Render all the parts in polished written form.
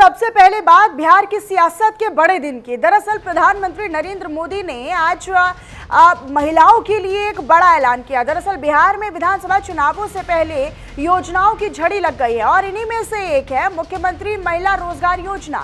सबसे पहले बात बिहार की सियासत के बड़े दिन की। दरअसल प्रधानमंत्री नरेंद्र मोदी ने आज महिलाओं के लिए एक बड़ा ऐलान किया। दरअसल बिहार में विधानसभा चुनावों से पहले योजनाओं की झड़ी लग गई है और इन्हीं में से एक है मुख्यमंत्री महिला रोजगार योजना।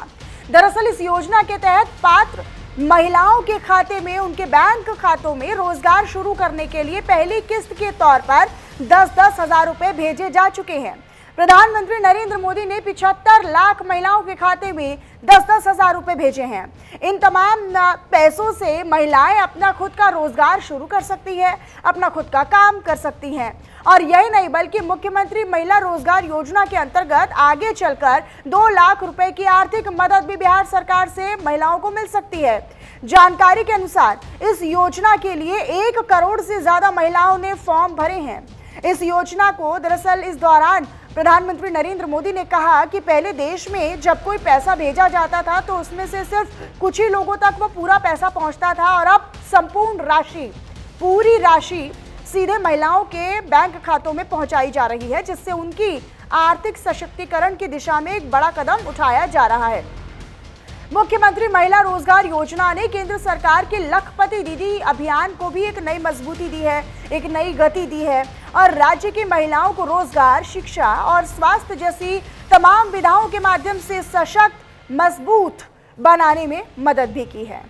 दरअसल इस योजना के तहत पात्र महिलाओं के खाते में, उनके बैंक खातों में रोजगार शुरू करने के लिए पहली किस्त के तौर पर 10-10 हजार रुपए भेजे जा चुके हैं। प्रधानमंत्री नरेंद्र मोदी ने 75 लाख महिलाओं के खाते में 10-10 हजार रुपए भेजे हैं। इन तमाम पैसों से महिलाएं अपना खुद का रोजगार शुरू कर सकती हैं, अपना खुद का काम कर सकती हैं। और यही नहीं बल्कि मुख्यमंत्री महिला रोजगार योजना के अंतर्गत आगे चलकर 2 लाख रुपए की आर्थिक मदद भी बिहार सरकार से महिलाओं को मिल सकती है। जानकारी के अनुसार इस योजना के लिए 1 करोड़ से ज्यादा महिलाओं ने फॉर्म भरे हैं। इस योजना को दरअसल इस दौरान प्रधानमंत्री नरेंद्र मोदी ने कहा कि पहले देश में जब कोई पैसा भेजा जाता था तो उसमें से सिर्फ कुछ ही लोगों तक वो पूरा पैसा पहुंचता था और अब संपूर्ण राशि, पूरी राशि सीधे महिलाओं के बैंक खातों में पहुंचाई जा रही है, जिससे उनकी आर्थिक सशक्तिकरण की दिशा में एक बड़ा कदम उठाया जा रहा है। मुख्यमंत्री महिला रोजगार योजना ने केंद्र सरकार के लखपति दीदी अभियान को भी एक नई मजबूती दी है, एक नई गति दी है और राज्य की महिलाओं को रोजगार, शिक्षा और स्वास्थ्य जैसी तमाम विधाओं के माध्यम से सशक्त, मजबूत बनाने में मदद भी की है।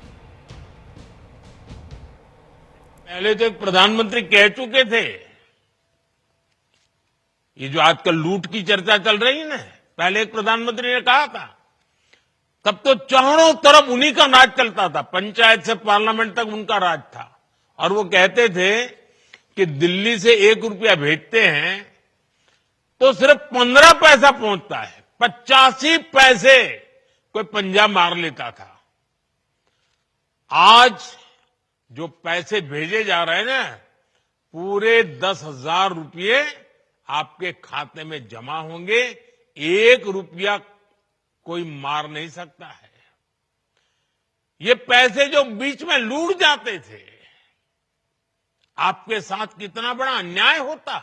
पहले तो एक प्रधानमंत्री कह चुके थे, ये जो आजकल लूट की चर्चा चल रही है ना, पहले एक प्रधानमंत्री ने कहा था, तब तो चारों तरफ उन्हीं का राज चलता था, पंचायत से पार्लियामेंट तक उनका राज था। और वो कहते थे कि दिल्ली से 1 रुपया भेजते हैं तो सिर्फ 15 पैसा पहुंचता है, 85 पैसे कोई पंजा मार लेता था। आज जो पैसे भेजे जा रहे हैं ना, पूरे 10,000 रुपये आपके खाते में जमा होंगे। 1 रुपया कोई मार नहीं सकता है। ये पैसे जो बीच में लूट जाते थे, आपके साथ कितना बड़ा अन्याय होता।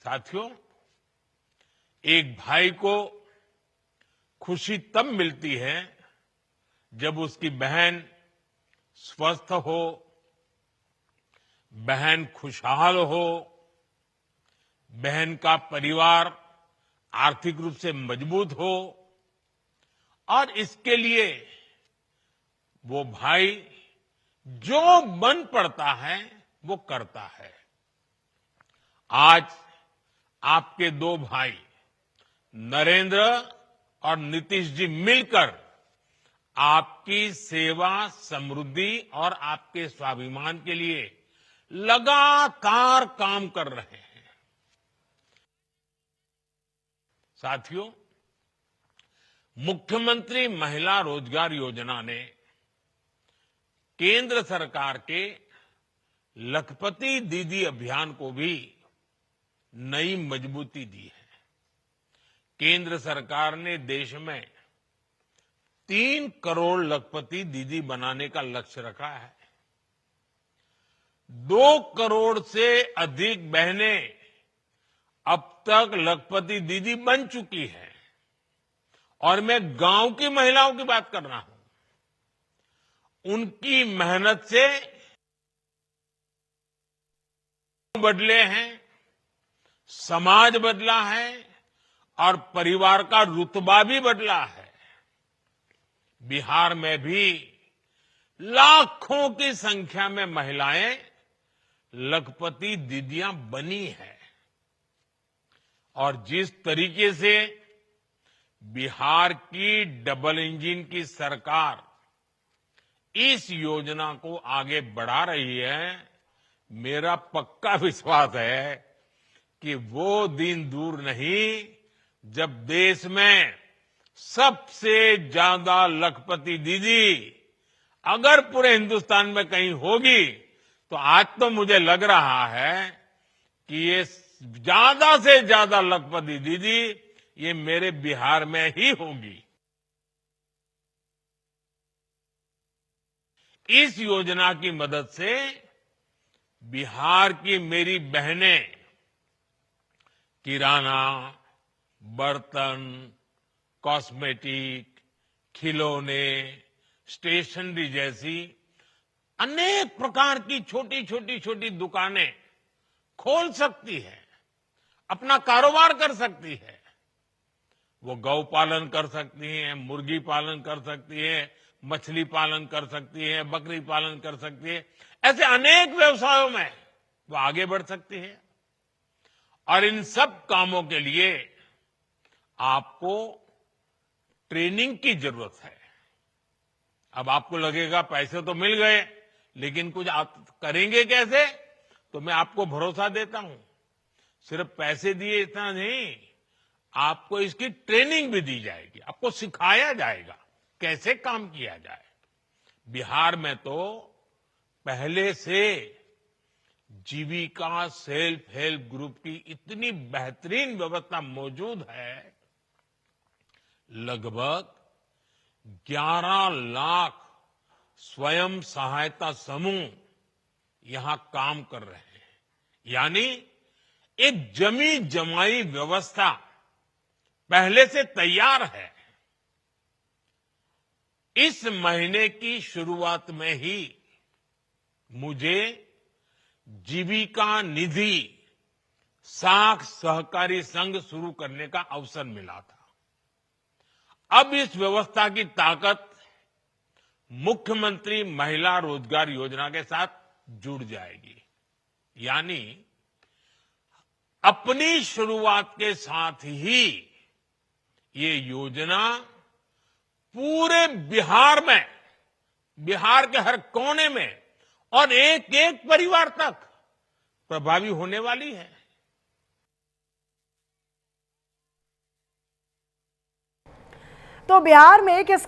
साथियों, एक भाई को खुशी तब मिलती है जब उसकी बहन स्वस्थ हो, बहन खुशहाल हो, बहन का परिवार आर्थिक रूप से मजबूत हो और इसके लिए वो भाई जो बन पड़ता है वो करता है। आज आपके 2 भाई नरेंद्र और नीतीश जी मिलकर आपकी सेवा, समृद्धि और आपके स्वाभिमान के लिए लगातार काम कर रहे हैं। साथियों, मुख्यमंत्री महिला रोजगार योजना ने केंद्र सरकार के लखपति दीदी अभियान को भी नई मजबूती दी है। केंद्र सरकार ने देश में 3 करोड़ लखपति दीदी बनाने का लक्ष्य रखा है। 2 करोड़ से अधिक बहनें अब तक लखपति दीदी बन चुकी है और मैं गांव की महिलाओं की बात कर रहा हूं। उनकी मेहनत से बदले हैं, समाज बदला है और परिवार का रुतबा भी बदला है। बिहार में भी लाखों की संख्या में महिलाएं लखपति दीदियां बनी हैं और जिस तरीके से बिहार की डबल इंजन की सरकार इस योजना को आगे बढ़ा रही है, मेरा पक्का विश्वास है कि वो दिन दूर नहीं जब देश में सबसे ज्यादा लखपति दीदी अगर पूरे हिंदुस्तान में कहीं होगी तो आज तो मुझे लग रहा है कि ये ज्यादा से ज्यादा लखपति दीदी ये मेरे बिहार में ही होगी। इस योजना की मदद से बिहार की मेरी बहनें किराना, बर्तन, कॉस्मेटिक, खिलौने, स्टेशनरी जैसी अनेक प्रकार की छोटी दुकानें खोल सकती है, अपना कारोबार कर सकती है। वो गौ पालन कर सकती है, मुर्गी पालन कर सकती है, मछली पालन कर सकती है, बकरी पालन कर सकती है। ऐसे अनेक व्यवसायों में वो आगे बढ़ सकती है। और इन सब कामों के लिए आपको ट्रेनिंग की जरूरत है। अब आपको लगेगा पैसे तो मिल गए, लेकिन कुछ आप करेंगे कैसे? तो मैं आपको भरोसा देता हूं, सिर्फ पैसे दिए इतना नहीं, आपको इसकी ट्रेनिंग भी दी जाएगी, आपको सिखाया जाएगा कैसे काम किया जाए। बिहार में तो पहले से जीविका सेल्फ हेल्प ग्रुप की इतनी बेहतरीन व्यवस्था मौजूद है, लगभग 11 लाख स्वयं सहायता समूह यहां काम कर रहे हैं। यानी एक जमी जमाई व्यवस्था पहले से तैयार है। इस महीने की शुरुआत में ही मुझे जीविका निधि साख सहकारी संघ शुरू करने का अवसर मिला था। अब इस व्यवस्था की ताकत मुख्यमंत्री महिला रोजगार योजना के साथ जुड़ जाएगी। यानी अपनी शुरुआत के साथ ही ये योजना पूरे बिहार में, बिहार के हर कोने में और एक एक परिवार तक प्रभावी होने वाली है। तो बिहार में किस